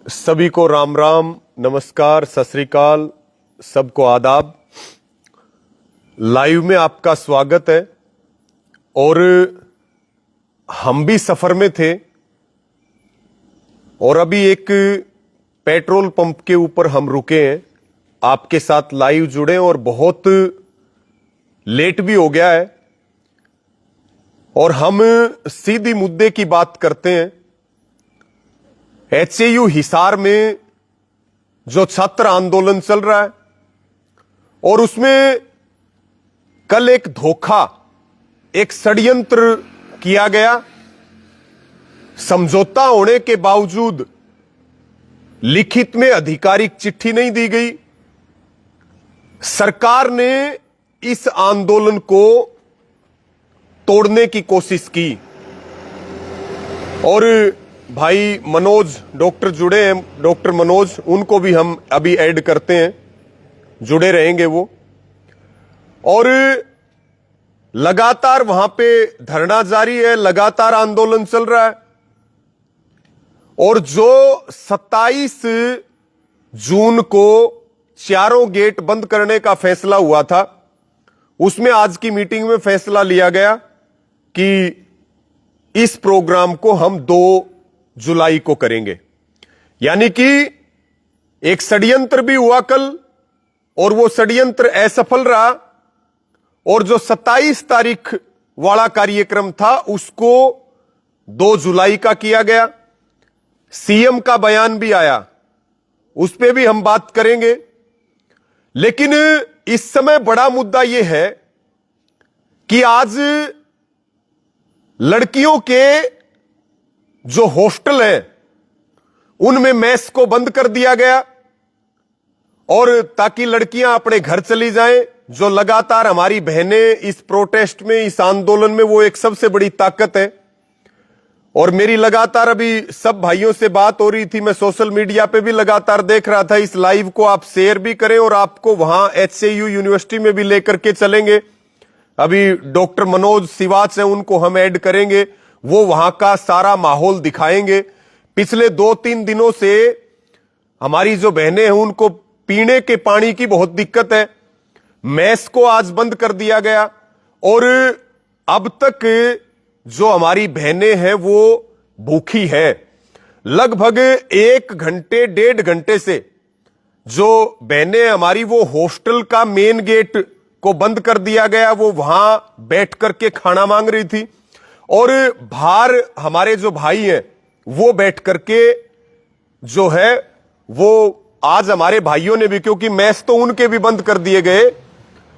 सभी को राम राम, नमस्कार, सत श्री अकाल, सबको आदाब। लाइव में आपका स्वागत है। और हम भी सफर में थे और अभी एक पेट्रोल पंप के ऊपर हम रुके हैं, आपके साथ लाइव जुड़े और बहुत लेट भी हो गया है और हम सीधी मुद्दे की बात करते हैं। एचएयू हिसार में जो छात्र आंदोलन चल रहा है और उसमें कल एक धोखा, एक षड्यंत्र किया गया। समझौता होने के बावजूद लिखित में आधिकारिक चिट्ठी नहीं दी गई। सरकार ने इस आंदोलन को तोड़ने की कोशिश की और भाई मनोज डॉक्टर जुड़े हैं, डॉक्टर मनोज, उनको भी हम अभी ऐड करते हैं, जुड़े रहेंगे वो। और लगातार वहां पे धरना जारी है, लगातार आंदोलन चल रहा है। और जो 27 जून को चारों गेट बंद करने का फैसला हुआ था, उसमें आज की मीटिंग में फैसला लिया गया कि इस प्रोग्राम को हम 2 जुलाई को करेंगे। यानी कि एक षड्यंत्र भी हुआ कल और वो षड्यंत्र असफल रहा और जो 27 तारीख वाला कार्यक्रम था उसको 2 जुलाई का किया गया। सीएम का बयान भी आया, उस पे भी हम बात करेंगे। लेकिन इस समय बड़ा मुद्दा यह है कि आज लड़कियों के जो हॉस्टल है उनमें मेस को बंद कर दिया गया और ताकि लड़कियां अपने घर चली जाएं। जो लगातार हमारी बहनें इस प्रोटेस्ट में, इस आंदोलन में, वो एक सबसे बड़ी ताकत है। और मेरी लगातार अभी सब भाइयों से बात हो रही थी, मैं सोशल मीडिया पे भी लगातार देख रहा था। इस लाइव को आप शेयर भी करें और आपको वहां एचएयू यूनिवर्सिटी में भी लेकर के चलेंगे। अभी डॉक्टर मनोज सिवाच है, उनको हम ऐड करेंगे, वो वहां का सारा माहौल दिखाएंगे। पिछले 2-3 दिनों से हमारी जो बहनें हैं उनको पीने के पानी की बहुत दिक्कत है। मेस को आज बंद कर दिया गया और अब तक जो हमारी बहनें हैं वो भूखी है। लगभग 1 घंटे 1.5 घंटे से जो बहनें हमारी, वो हॉस्टल का मेन गेट को बंद कर दिया गया, वो वहां बैठ करके खाना मांग रही थी। और बाहर हमारे जो भाई हैं वो बैठ करके जो है वो आज हमारे भाइयों ने भी, क्योंकि मेस तो उनके भी बंद कर दिए गए,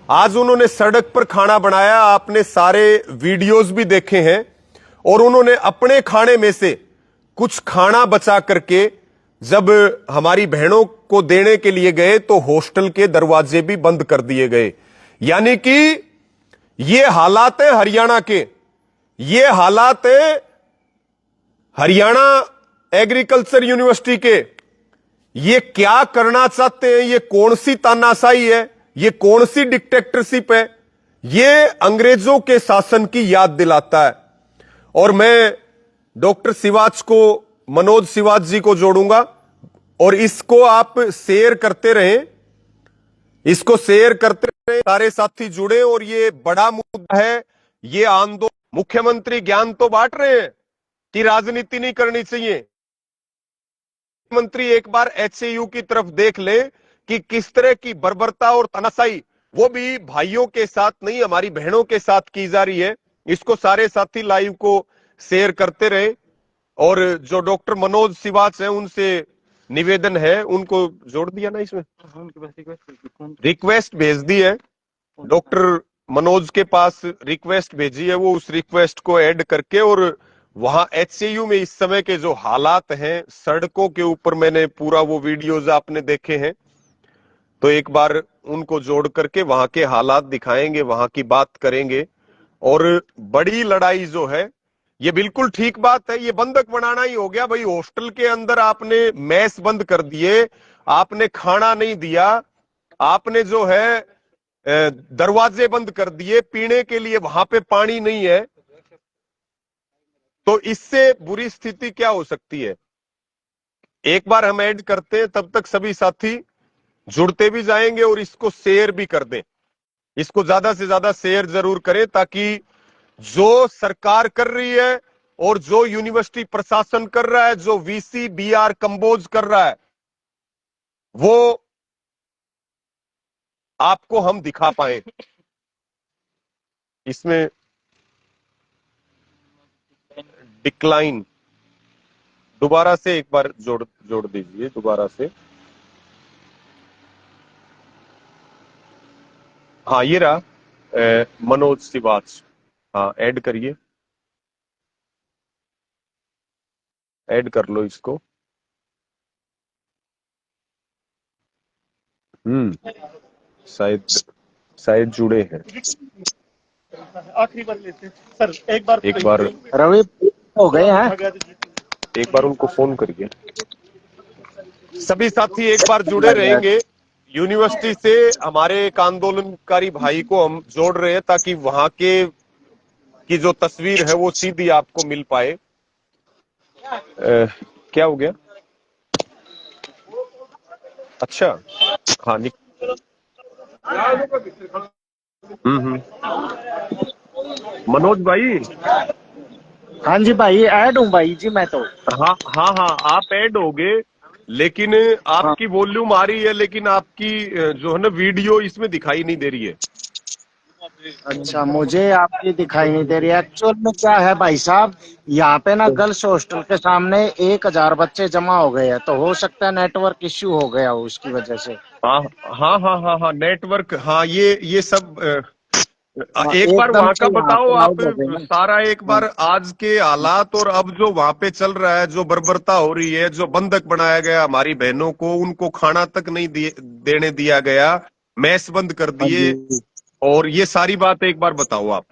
आज उन्होंने सड़क पर खाना बनाया। आपने सारे वीडियोस भी देखे हैं और उन्होंने अपने खाने में से कुछ खाना बचा करके जब हमारी बहनों को देने के लिए गए तो हॉस्टल के दरवाजे भी बंद कर दिए गए। यानी कि ये हालात है हरियाणा के, ये हालात है हरियाणा एग्रीकल्चर यूनिवर्सिटी के। ये क्या करना चाहते हैं? ये कौन सी तानाशाही है? ये कौन सी डिक्टेटरशिप है? ये अंग्रेजों के शासन की याद दिलाता है। और मैं डॉक्टर सिवाच को, मनोज सिवाच जी को जोड़ूंगा और इसको आप शेयर करते रहें, इसको शेयर करते रहें, सारे साथी जुड़े। और ये बड़ा मुद्दा है, ये आंदोलन। मुख्यमंत्री ज्ञान तो बांट रहे हैं कि राजनीति नहीं करनी चाहिए। मंत्री एक बार एचएयू की तरफ देख ले कि किस तरह की बर्बरता और तानाशाही, वो भी भाइयों के साथ नहीं, हमारी बहनों के साथ की जा रही है। इसको सारे साथी लाइव को शेयर करते रहे। और जो डॉक्टर मनोज सिवाच है उनसे निवेदन है, उनको जोड़ दिया ना इसमें, रिक्वेस्ट भेज दी है, डॉक्टर मनोज के पास रिक्वेस्ट भेजी है, वो उस रिक्वेस्ट को ऐड करके। और वहां एचएयू में इस समय के जो हालात हैं, सड़कों के ऊपर मैंने पूरा वो वीडियोज आपने देखे हैं, तो एक बार उनको जोड़ करके वहां के हालात दिखाएंगे, वहां की बात करेंगे। और बड़ी लड़ाई जो है, ये बिल्कुल ठीक बात है, ये बंधक बनाना ही हो गया भाई। हॉस्टल के अंदर आपने मेस बंद कर दिए, आपने खाना नहीं दिया, आपने जो है दरवाजे बंद कर दिए, पीने के लिए वहां पे पानी नहीं है। तो इससे बुरी स्थिति क्या हो सकती है? एक बार हम ऐड करते हैं, तब तक सभी साथी जुड़ते भी जाएंगे और इसको शेयर भी कर दें। इसको ज्यादा से ज्यादा शेयर जरूर करें, ताकि जो सरकार कर रही है और जो यूनिवर्सिटी प्रशासन कर रहा है, जो वीसी बीआर कंबोज कर रहा है, वो आपको हम दिखा पाए। इसमें डिक्लाइन दोबारा से एक बार जोड़ दीजिए दोबारा से। हाँ ये रहा, मनोज श्रीवास्तव। हाँ ऐड करिए, ऐड कर लो इसको। शायद जुड़े हैं। आखिरी बार लेते हैं सर, एक बार रवि हो गए हैं, एक बार उनको फोन करिए। सभी साथी एक बार जुड़े रहेंगे। यूनिवर्सिटी से हमारे एक आंदोलनकारी भाई को हम जोड़ रहे हैं, ताकि वहां के की जो तस्वीर है वो सीधी आपको मिल पाए। क्या हो गया? अच्छा हाँ मनोज भाई। हाँ जी भाई, ऐड हूँ भाई जी मैं तो। हाँ हाँ हाँ, आप ऐड हो गए, लेकिन आपकी वॉल्यूम आ रही है, लेकिन आपकी जो है ना वीडियो इसमें दिखाई नहीं दे रही है। अच्छा, मुझे आपकी दिखाई नहीं दे रही है। एक्चुअल में क्या है भाई साहब, यहाँ पे ना गर्ल्स हॉस्टल के सामने 1000 बच्चे जमा हो गए हैं, तो हो सकता है नेटवर्क इश्यू हो गया हो उसकी वजह से। हाँ हाँ हाँ हाँ हाँ, नेटवर्क। हाँ ये सब एक बार एकदम वहां से का यहाँ बताओ पे आप लाइव हो गए ना। सारा, एक बार आज के हालात और अब जो वहां पे चल रहा है, जो बर्बरता हो रही है, जो बंधक बनाया गया हमारी बहनों को, उनको खाना तक नहीं देने दिया गया, मैस बंद कर हाँ दिए, जी और ये सारी बात एक बार बताओ आप।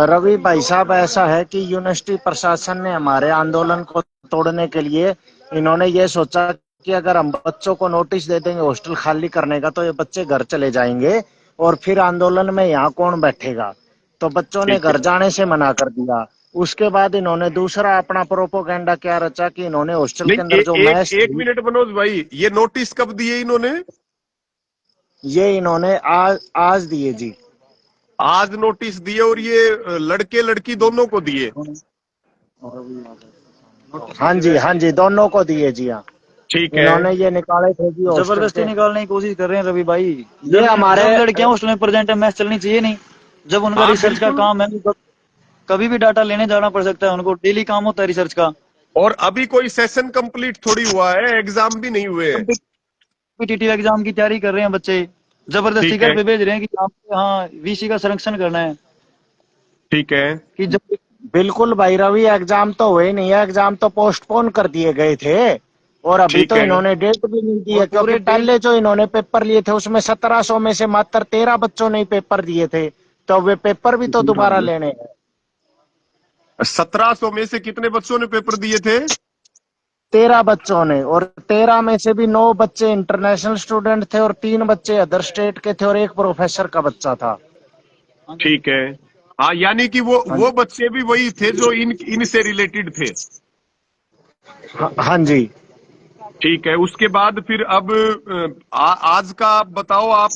रवि भाई साहब, ऐसा है कि यूनिवर्सिटी प्रशासन ने हमारे आंदोलन को तोड़ने के लिए इन्होंने ये सोचा कि अगर हम बच्चों को नोटिस दे देंगे हॉस्टल खाली करने का, तो ये बच्चे घर चले जाएंगे और फिर आंदोलन में यहाँ कौन बैठेगा। तो बच्चों ने ठीक है, घर जाने से मना कर दिया। उसके बाद इन्होंने दूसरा अपना प्रोपोगेंडा क्या रचा कि इन्होंने हॉस्टल के नहीं अंदर जो मैस एक मिनट मनोज भाई, ये नोटिस कब दिए इन्होंने? ये इन्होंने आज दिए जी। आज नोटिस दिए, और ये लड़के लड़की दोनों को दिए? हाँ जी दोनों को दिए जी। हाँ, ठीक है, इन्होंने ये निकाले थे जी जबरदस्ती निकालने की कोशिश कर रहे हैं रवि भाई। ये हमारे जब लड़कियां हॉस्टल में प्रेजेंट है, मैच चलनी चाहिए नहीं? जब उनका हाँ रिसर्च का बिल्कुल। काम है, तो कभी भी डाटा लेने जाना पड़ सकता है उनको, डेली काम होता है रिसर्च का। और अभी कोई सेशन कंप्लीट थोड़ी हुआ है, एग्जाम भी नहीं हुए हैं। कॉम्पिटिटिव एग्जाम की तैयारी कर रहे हैं बच्चे, जबरदस्ती ठीक घर है, पे भेज रहे हैं कि हाँ वीसी का संरक्षण करना है। ठीक है, कि जब बिल्कुल भाई रवि, एग्जाम तो हुए नहीं है, एग्जाम तो पोस्टपोन कर दिए गए थे और अभी ठीक तो है। इन्होंने डेट भी नहीं दी है, और क्योंकि पूरे पहले जो इन्होंने पेपर लिए थे उसमें 1700 में से मात्र 13 बच्चों ने ही पेपर दिए थे, तो वे पेपर भी तो दोबारा लेने हैं। 1700 में से कितने बच्चों ने पेपर दिए थे? 13 बच्चों ने, और 13 में से भी 9 बच्चे इंटरनेशनल स्टूडेंट थे और 3 बच्चे अदर स्टेट के थे और एक प्रोफेसर का बच्चा था। ठीक है। हाँ, यानी कि वो बच्चे भी वही थे जो इनसे रिलेटेड थे। हाँ जी। ठीक है, उसके बाद फिर अब आज का आप बताओ। आप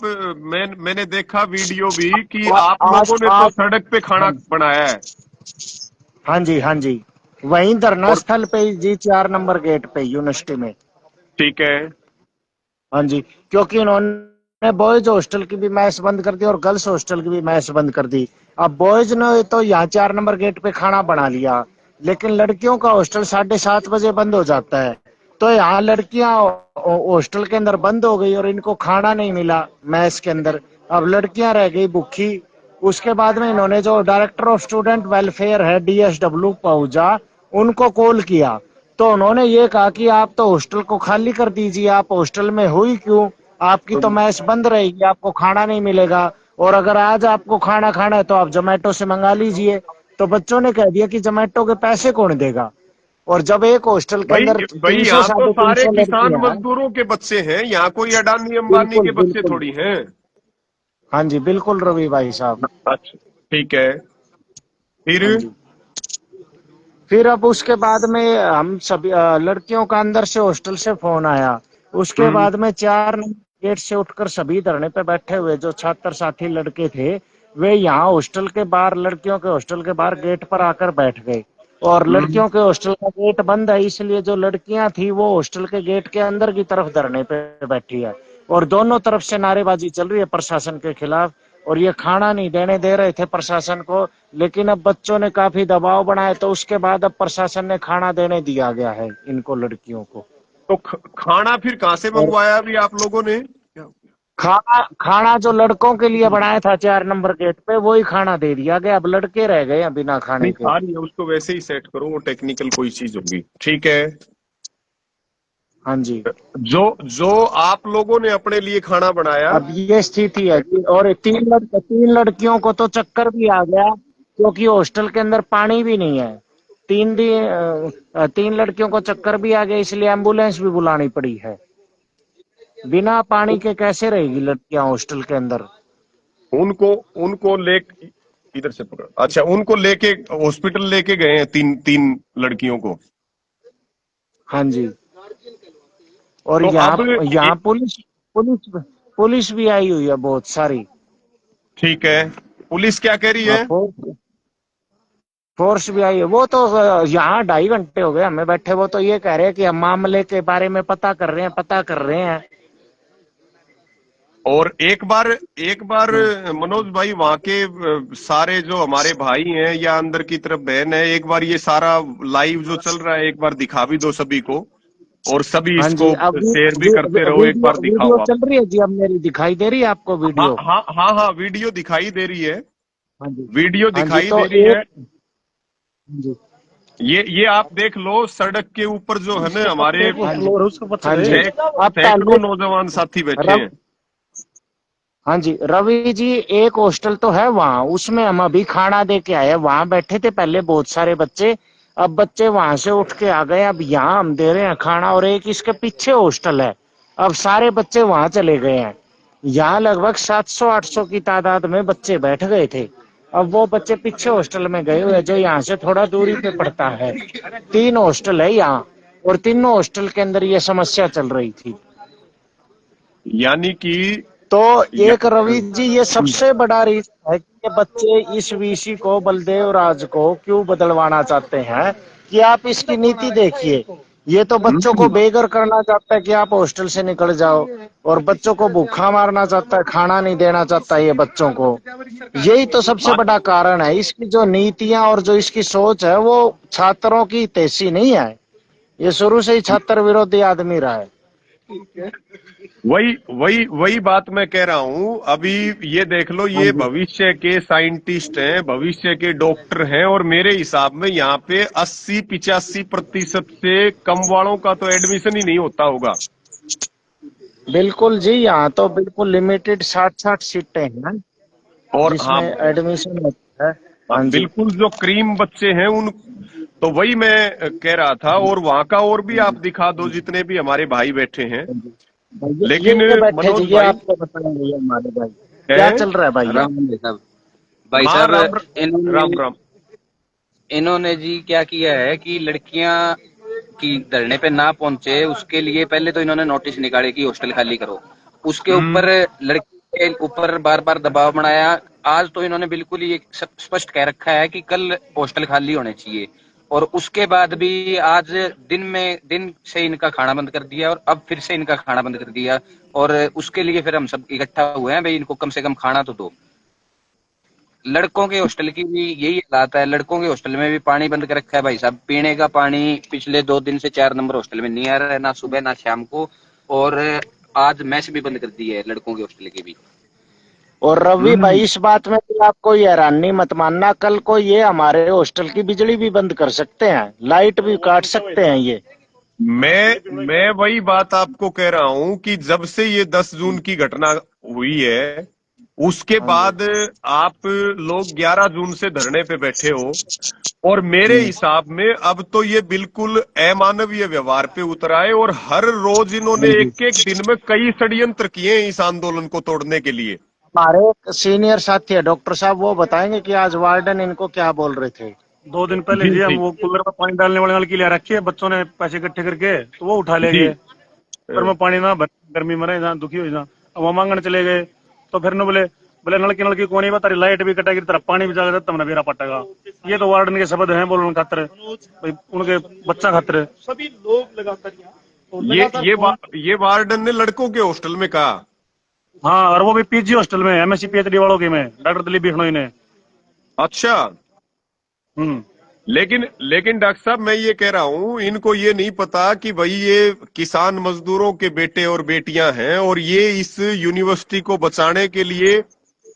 मैंने देखा वीडियो भी कि आप आज लोगों ने तो आज सड़क पे खाना बनाया है। हाँ जी वहीं धरना और स्थल पे ही जी, 4 नंबर गेट पे यूनिवर्सिटी में। ठीक है, हाँ जी, क्योंकि इन्होंने बॉयज हॉस्टल की भी मैस बंद कर दी और गर्ल्स हॉस्टल की भी मैस बंद कर दी। अब बॉयज ने तो यहाँ 4 नंबर गेट पे खाना बना लिया, लेकिन लड़कियों का हॉस्टल 7:30 बजे बंद हो जाता है, तो यहाँ लड़कियां हॉस्टल के अंदर बंद हो गई और इनको खाना नहीं मिला मैस के अंदर। अब लड़कियां रह गई भूखी। उसके बाद में इन्होंने जो डायरेक्टर ऑफ स्टूडेंट वेलफेयर है DSW पहुंचा, उनको कॉल किया, तो उन्होंने ये कहा कि आप तो हॉस्टल को खाली कर दीजिए, आप हॉस्टल में हुई क्यों, आपकी तो मैस बंद रहेगी, आपको खाना नहीं मिलेगा, और अगर आज आपको खाना खाना है तो आप जोमेटो से मंगा लीजिए। तो बच्चों ने कह दिया कि जोमेटो के पैसे कौन देगा। और जब एक हॉस्टल के भाई अंदर भाई, 300 यहाँ तो साढ़े तीन सारे सौ किसान लड़कियां हैं। मजदूरों के बच्चे हैं, यहाँ कोई अडानी अंबानी बिल्कुल के बच्चे बिल्कुल। थोड़ी हैं। हाँ जी बिल्कुल रवि भाई साहब। अच्छा, ठीक है। फिर हाँ जी, फिर अब उसके बाद में हम सभी लड़कियों का अंदर से हॉस्टल से फोन आया। उसके हम्म। बाद में 4 नंबर गेट से उठकर सभी धरने पे बैठे हुए जो छात्र साथी लड़के थे, वे यहाँ हॉस्टल के बाहर, लड़कियों के हॉस्टल के बाहर गेट पर आकर बैठ गए। और हम्म। लड़कियों के हॉस्टल का गेट बंद है, इसलिए जो लड़कियां थी वो हॉस्टल के गेट के अंदर की तरफ धरने पे बैठी है। और दोनों तरफ से नारेबाजी चल रही है प्रशासन के खिलाफ, और ये खाना नहीं देने दे रहे थे प्रशासन को। लेकिन अब बच्चों ने काफी दबाव बनाया, तो उसके बाद अब प्रशासन ने खाना देने दिया गया है इनको, लड़कियों को। तो खाना फिर कहाँ से और मंगवाया अभी आप लोगों ने? खाना खाना जो लड़कों के लिए बनाया था 4 नंबर गेट पे, वही खाना दे दिया गया। अब लड़के रह गए हैं बिना खाने नहीं, के। आ रही है, उसको वैसे ही सेट करो, वो टेक्निकल कोई चीज होगी, ठीक है। हाँ जी। जो जो आप लोगों ने अपने लिए खाना बनाया। अब ये स्थिति है जी। और 3 लड़कियों को तो चक्कर भी आ गया, क्योंकि हॉस्टल के अंदर पानी भी नहीं है। 3 लड़कियों को चक्कर भी आ गया, इसलिए एम्बुलेंस भी बुलानी पड़ी है। बिना पानी के कैसे रहेगी लड़कियां हॉस्टल के अंदर? उनको उनको ले इधर से पकड़, अच्छा, उनको लेके हॉस्पिटल लेके गए हैं, तीन तीन लड़कियों को। हाँ जी। और तो अब यहाँ यहाँ पुलिस पुलिस भी आई हुई है बहुत सारी। ठीक है, पुलिस क्या कह रही हाँ, है? फोर्स भी आई है। वो तो यहाँ 2.5 घंटे हो गए हमें बैठे, वो तो ये कह रहे हैं कि हम मामले के बारे में पता कर रहे हैं, पता कर रहे हैं। और एक बार मनोज भाई, वहां के सारे जो हमारे भाई हैं या अंदर की तरफ बहन है, एक बार ये सारा लाइव जो चल रहा है एक बार दिखा भी दो सभी को, और सभी हाँ इसको जी। अब शेयर भी करते रहो, एक वीडियो बार वीडियो दिखाओ आप। चल रही है जी, अब मेरी दिखाई दे रही है आपको हाँ वीडियो? हाँ हाँ हाँ, वीडियो दिखाई दे रही है, हाँ जी। वीडियो हाँ जी। दिखाई तो दे रही है। हाँ जी। ये आप देख लो, सड़क के ऊपर जो है ना हमारे हाँ जी। हाँ जी। अब सैकड़ों पहले नौजवान साथी बैठे रव हैं। हाँ जी, रवि जी, एक हॉस्टल तो है वहां, उसमें हम अभी खाना दे के आए। वहां बैठे थे पहले बहुत सारे बच्चे, अब बच्चे वहां से उठ के आ गए। अब यहाँ हम दे रहे हैं खाना, और एक इसके पीछे हॉस्टल है, अब सारे बच्चे वहां चले गए हैं। यहाँ लगभग 700-800 की तादाद में बच्चे बैठ गए थे। अब वो बच्चे पीछे हॉस्टल में गए हुए, जो यहाँ से थोड़ा दूरी पे पड़ता है। 3 हॉस्टल है यहाँ, और तीनों हॉस्टल के अंदर ये समस्या चल रही थी। यानी कि तो या, एक रवि जी, ये सबसे बड़ा रीजन है कि ये बच्चे इस वीसी को, बलदेव राज को क्यों बदलवाना चाहते हैं, कि आप इसकी नीति देखिए। ये तो बच्चों को बेघर करना चाहता है कि आप हॉस्टल से निकल जाओ, और बच्चों को भूखा मारना चाहता है, खाना नहीं देना चाहता ये बच्चों को। यही तो सबसे बड़ा कारण है। इसकी जो नीतियां और जो इसकी सोच है, वो छात्रों की हितैषी नहीं है। ये शुरू से ही छात्र विरोधी आदमी रहा है। वही वही वही बात मैं कह रहा हूं। अभी ये देख लो, हाँ ये जी। भविष्य के साइंटिस्ट हैं, भविष्य के डॉक्टर हैं, और मेरे हिसाब में यहाँ पे 80-85% से कम वालों का तो एडमिशन ही नहीं होता होगा। बिल्कुल जी, यहाँ तो बिल्कुल लिमिटेड 60-60 सीटें हैं और हाँ, जिसमें एडमिशन होता है। हाँ जी। बिल्कुल जो क्रीम बच्चे हैं उन, तो वही मैं कह रहा था। और वहां का और भी आप दिखा दो, जितने भी हमारे भाई बैठे हैं। हाँ जी। लेकिन ये बैठे जी, मनोज ये भाई आपको बताएंगे ये हमारे भाई क्या है। चल रहा है भाई। राम भाई साहब, भाई हाँ, साहब, राम इन्होंने राम राम। इन्होंने जी क्या किया है कि लड़कियां की धरने पे ना पहुंचे, उसके लिए पहले तो इन्होंने नोटिस निकाले कि हॉस्टल खाली करो। उसके हम्म। ऊपर लड़की के ऊपर बार बार दबाव बनाया। आज तो इन्होंने बिल्कुल ही स्पष्ट कह रखा है कि कल हॉस्टल खाली होने चाहिए। और उसके बाद भी आज दिन से इनका खाना बंद कर दिया, और अब फिर से इनका खाना बंद कर दिया। और उसके लिए फिर हम सब इकट्ठा हुए हैं, भाई इनको कम से कम खाना तो दो। लड़कों के हॉस्टल की भी यही हालात है। लड़कों के हॉस्टल में भी पानी बंद कर रखा है भाई साहब। पीने का पानी पिछले 2 दिन से 4 नंबर हॉस्टल में नहीं आ रहा है, ना सुबह ना शाम को। और आज मैस भी बंद कर दी है लड़कों के हॉस्टल की भी। और रवि भाई, इस बात में भी आपको ये हैरानी मत मानना, कल को ये हमारे हॉस्टल की बिजली भी बंद कर सकते हैं, लाइट भी काट सकते हैं ये। मैं वही बात आपको कह रहा हूं कि जब से ये 10 जून की घटना हुई है, उसके हाँ जी। बाद आप लोग 11 जून से धरने पे बैठे हो, और मेरे हिसाब में अब तो ये बिल्कुल अमानवीय व्यवहार पे उतर आए, और हर रोज इन्होंने हाँ जी। एक एक दिन में कई षड्यंत्र किए हैं इस आंदोलन को तोड़ने के लिए। हमारे एक सीनियर साथी है डॉक्टर साहब, वो बताएंगे कि आज वार्डन इनको क्या बोल रहे थे। 2 दिन पहले जी जी हम जी वो कूलर में पानी डालने वाली नलकी ले रखी है, बच्चों ने पैसे इकट्ठे करके तो वो उठा ले जी गए। पर में पानी ना भर, गर्मी में रहे जहाँ दुखी हो जहाँ, अब वो मांगने चले गए। तो फिर ने बोले बोले नलकी नलकी कौन ही बता रही, लाइट भी कटेगी तेरा पानी भी जाएगा तब ना बेरा पटेगा। ये तो वार्डन के शब्द हैं बोलने खातर, भाई उनके बच्चा खातर। सभी लोग ये वार्डन ने लड़कों के हॉस्टल में कहा। हाँ, और वो भी पीजी हॉस्टल में, एमएससी पीएचडी वालों के में, डॉक्टर दिलीप बिश्नोई ने। अच्छा, हम्म। लेकिन लेकिन डॉक्टर साहब मैं ये कह रहा हूं, इनको ये नहीं पता कि भाई ये किसान मजदूरों के बेटे और बेटियां हैं, और ये इस यूनिवर्सिटी को बचाने के लिए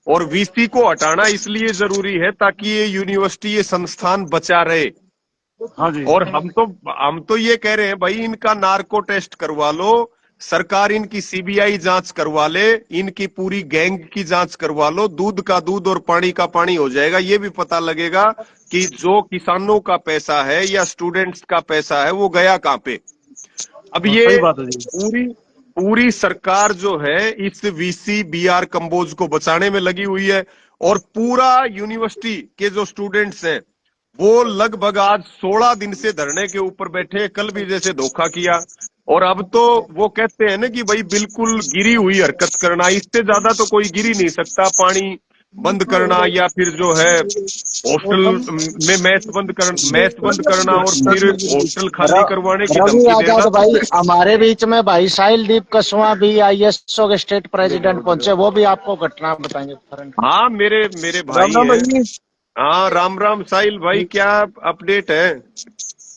और वीसी को हटाना इसलिए जरूरी है ताकि ये यूनिवर्सिटी, ये संस्थान बचा रहे। हाँ जी। और हम तो ये कह रहे हैं भाई इनका नार्को टेस्ट करवा लो, सरकार इनकी सीबीआई जांच करवा ले, इनकी पूरी गैंग की जांच करवा लो, दूध का दूध और पानी का पानी हो जाएगा। ये भी पता लगेगा कि जो किसानों का पैसा है या स्टूडेंट्स का पैसा है वो गया कहां पे। अब हाँ, ये सही बात है जी। पूरी पूरी सरकार जो है इस वीसी बीआर कंबोज को बचाने में लगी हुई है, और पूरा यूनिवर्सिटी के जो स्टूडेंट्स हैं वो लगभग आज 16 दिन से धरने के ऊपर बैठे हैं, कल भी जैसे धोखा किया। और अब तो वो कहते हैं ना कि भाई बिल्कुल गिरी हुई हरकत करना, इससे ज्यादा तो कोई गिर ही नहीं सकता। पानी बंद करना या फिर जो है हॉस्टल में मैस बंद करना और फिर हॉस्टल खाली करवाने की रवि धमकी देना। आजाद भाई, हमारे बीच में भाई साहिल दीप कसवा भी आईएसओ के स्टेट प्रेसिडेंट पहुंचे, वो भी आपको घटना बताएंगे करंट। हाँ, मेरे मेरे भाई राम राम हैं। भाई। हाँ, राम राम साहिल भाई, क्या अपडेट है?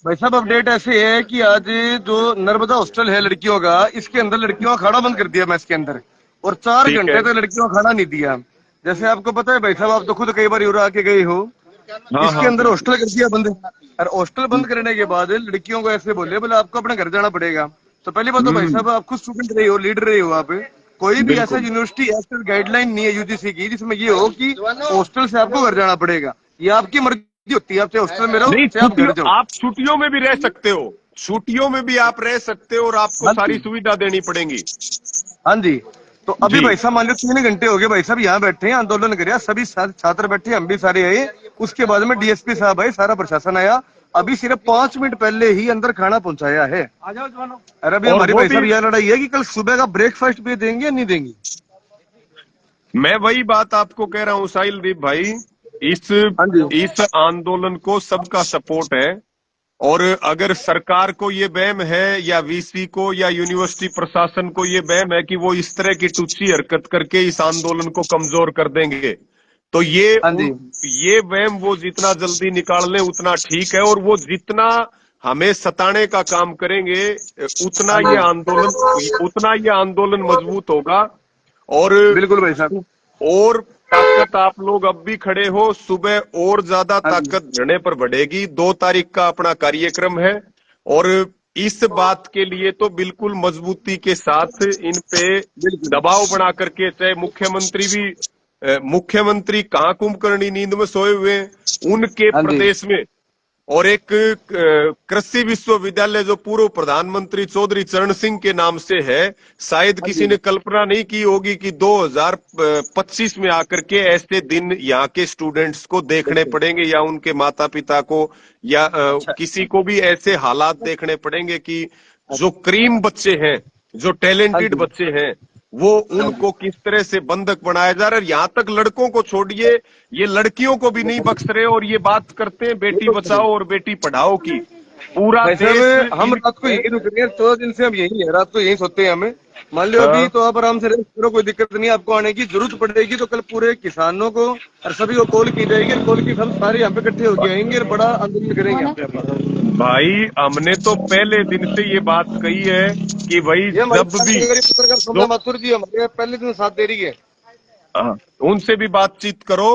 भाई साहब अपडेट ऐसे है कि आज जो नर्मदा हॉस्टल है लड़कियों का, इसके अंदर लड़कियों का खाना बंद कर दिया मैस के अंदर, और 4 ठीक घंटे है। तक लड़कियों का खाना नहीं दिया। जैसे आपको पता है भाई साहब, आप तो खुद कई बार यूरा आके गए हो। हाँ इसके हाँ अंदर हॉस्टल कर दिया बंद, और हॉस्टल बंद करने के बाद लड़कियों को ऐसे बोले बोले आपको अपने घर जाना पड़ेगा। तो पहली बात तो भाई साहब आप खुद स्टूडेंट रहे हो, लीडर रहे हो आप, कोई भी ऐसा बिल्कुल। यूनिवर्सिटी ऐसा गाइडलाइन नहीं है यूजीसी की जिसमें ये हो कि हॉस्टल से आपको घर जाना पड़ेगा। ये आपकी मर्जी होती है, आप चाहे हॉस्टल में रहो नहीं, चाहे आप घर जाओ। आप छुट्टियों में भी रह सकते हो, छुट्टियों में भी आप रह सकते हो और आपको हाँ सारी जी, सुविधा देनी पड़ेगी। हाँ जी। तो अभी जी भाई साहब मान लो 3 घंटे हो गए भाई साहब यहाँ बैठे हैं, आंदोलन करे, सभी छात्र बैठे, हम भी सारे आए। उसके बाद में डीएसपी साहब आए, सारा प्रशासन आया। अभी सिर्फ 5 मिनट पहले ही अंदर खाना पहुंचाया है। अरे अभी और हमारी वो भाई साहब भी यह लड़ाई है कि कल सुबह का ब्रेकफास्ट भी देंगे या नहीं देंगे। मैं वही बात आपको कह रहा हूं साहिल दीप भाई, इस हाँ जी, इस आंदोलन को सबका सपोर्ट है। और अगर सरकार को ये वहम है या वीसी को या यूनिवर्सिटी प्रशासन को ये वहम है कि वो इस तरह की टुच्ची हरकत करके इस आंदोलन को कमजोर कर देंगे, तो हाँ जी, ये वहम वो जितना जल्दी निकाल लें उतना ठीक है। और वो जितना हमें सताने का काम करेंगे हाँ जी, उतना ये आंदोलन मजबूत होगा। और बिल्कुल भाई साहब। और ताकत आप लोग अब भी खड़े हो, सुबह और ज्यादा हाँ जी, ताकत धरने पर बढ़ेगी। 2 तारीख का अपना कार्यक्रम है, और इस बात के लिए तो बिल्कुल मजबूती के साथ इन पे बिल्कुल। दबाव बना करके, चाहे मुख्यमंत्री कहाँ कुंभकर्णी नींद में सोए हुए हैं, उनके हाँ जी, प्रदेश में, और एक कृषि विश्वविद्यालय जो पूर्व प्रधानमंत्री चौधरी चरण सिंह के नाम से है, शायद हाँ किसी जी, ने कल्पना नहीं की होगी कि 2025 में आकर के ऐसे दिन यहाँ के स्टूडेंट्स को देखने बिल्कुल। पड़ेंगे, या उनके माता पिता को, या अच्छा, किसी को भी ऐसे हालात देखने पड़ेंगे कि जो अच्छा, क्रीम बच्चे हैं, जो हाँ टैलेंटेड जी, बच्चे हैं, वो हाँ उनको किस तरह से बंधक बनाया जा रहा है। यहाँ तक लड़कों को छोड़िए, ये लड़कियों को भी नहीं बख्श रहे, और ये बात करते हैं बेटी जी। बचाओ और बेटी पढ़ाओ की। पूरा भाई देश साहब हम इन रात को यही रुक रहे हैं, 14 दिन से हम यही है, रात को यही सोते हैं हमें। मान लो अभी हाँ, तो आप आराम से रेस्ट करो, कोई दिक्कत नहीं है। आपको आने की जरूरत पड़ेगी तो कल पूरे किसानों को और सभी को कॉल की जाएगी, और कॉल की हम सारे यहाँ पे इकट्ठे होके आएंगे और बड़ा आंदोलन करेंगे यहाँ पे। भाई हमने तो पहले दिन से ये बात कही है कि भाई ये हमारी जब भी पत्रकार सोमना जो माथुर जी हमारे पहले दिन साथ दे रही है। हाँ, उनसे भी बातचीत करो।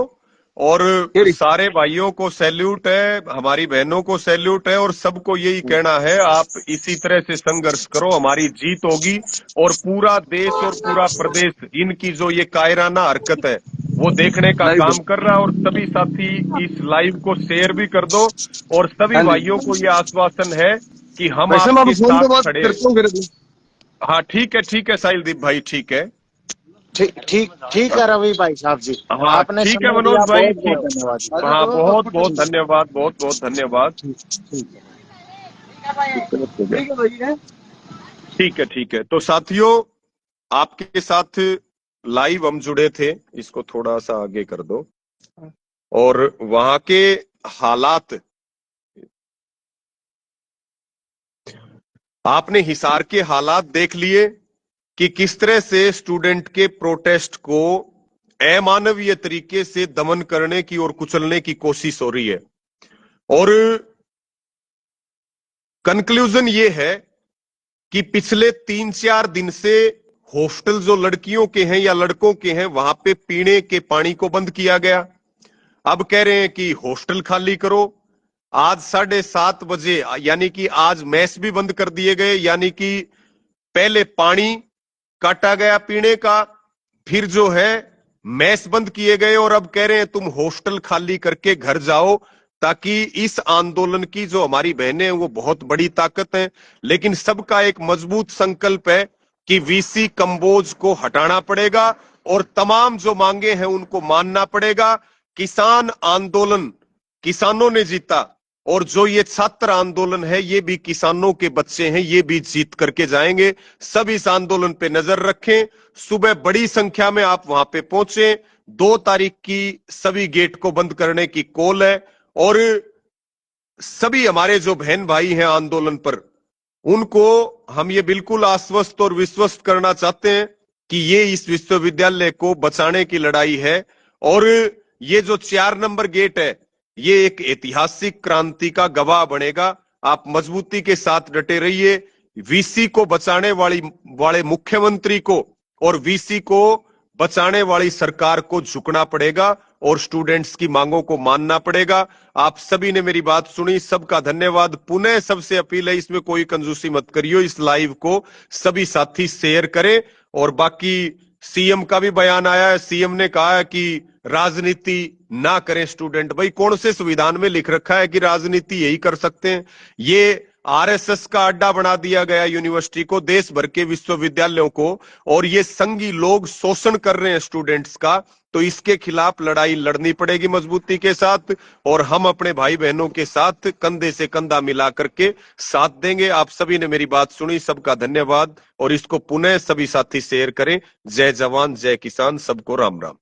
और ये रही। सारे भाइयों को सैल्यूट है, हमारी बहनों को सैल्यूट है, और सबको यही कहना है आप इसी तरह से संघर्ष करो, हमारी जीत होगी। और पूरा देश और पूरा प्रदेश इनकी जो ये कायराना हरकत है वो देखने का लाइव काम कर रहा है। और सभी साथी इस लाइव को शेयर भी कर दो, और सभी हाँ जी। भाइयों को ये आश्वासन है कि हम वैसे मैं अब आपके फोन पे साथ बात खड़े हैं। करता हूँ फिर। हाँ ठीक है साहिल दीप भाई, ठीक है। ठीक ठीक ठीक है रवि भाई साहब जी, हाँ आपने ठीक है समय मनोज दिया, भाई, बहुत बहुत धन्यवाद। हाँ बहुत बहुत धन्यवाद, बहुत बहुत धन्यवाद। ठीक है। ठीक है। तो साथियों, आपके साथ लाइव हम जुड़े थे, इसको थोड़ा सा आगे कर दो, और वहां के हालात, आपने हिसार के हालात देख लिए कि किस तरह से स्टूडेंट के प्रोटेस्ट को अमानवीय तरीके से दमन करने की और कुचलने की कोशिश हो रही है। और कंक्लूजन ये है कि पिछले 3-4 दिन से हॉस्टल जो लड़कियों के हैं या लड़कों के हैं, वहां पे पीने के पानी को बंद किया गया। अब कह रहे हैं कि हॉस्टल खाली करो। आज 7:30 बजे यानी कि आज मेस भी बंद कर दिए गए, यानी कि पहले पानी काटा गया पीने का, फिर जो है मेस बंद किए गए, और अब कह रहे हैं तुम हॉस्टल खाली करके घर जाओ, ताकि इस आंदोलन की जो हमारी बहनें हैं वो बहुत बड़ी ताकत है, लेकिन सबका एक मजबूत संकल्प है कि वीसी कंबोज को हटाना पड़ेगा और तमाम जो मांगे हैं उनको मानना पड़ेगा। किसान आंदोलन किसानों ने जीता, और जो ये छात्र आंदोलन है ये भी किसानों के बच्चे हैं, ये भी जीत करके जाएंगे। सब इस आंदोलन पे नजर रखें। सुबह बड़ी संख्या में आप वहां पे पहुंचे। 2 तारीख की सभी गेट को बंद करने की कॉल है, और सभी हमारे जो बहन भाई हैं आंदोलन पर, उनको हम ये बिल्कुल आश्वस्त और विश्वस्त करना चाहते हैं कि ये इस विश्वविद्यालय को बचाने की लड़ाई है। और ये जो 4 नंबर गेट है, ये एक ऐतिहासिक क्रांति का गवाह बनेगा। आप मजबूती के साथ डटे रहिए। वीसी को बचाने वाले मुख्यमंत्री को और वीसी को बचाने वाली सरकार को झुकना पड़ेगा और स्टूडेंट्स की मांगों को मानना पड़ेगा। आप सभी ने मेरी बात सुनी, सबका धन्यवाद। पुनः सबसे अपील है, इसमें कोई कंजूसी मत करियो। इस लाइव को सभी साथी शेयर करें। और बाकी सीएम का भी बयान आया है, सीएम ने कहा है कि राजनीति ना करें स्टूडेंट। भाई कौन से संविधान में लिख रखा है कि राजनीति यही कर सकते हैं? ये आरएसएस का अड्डा बना दिया गया यूनिवर्सिटी को, देश भर के विश्वविद्यालयों को, और ये संघी लोग शोषण कर रहे हैं स्टूडेंट्स का। तो इसके खिलाफ लड़ाई लड़नी पड़ेगी मजबूती के साथ, और हम अपने भाई बहनों के साथ कंधे से कंधा मिला करके साथ देंगे। आप सभी ने मेरी बात सुनी, सबका धन्यवाद, और इसको पुनः सभी साथी शेयर करें। जय जवान जय किसान, सबको राम राम।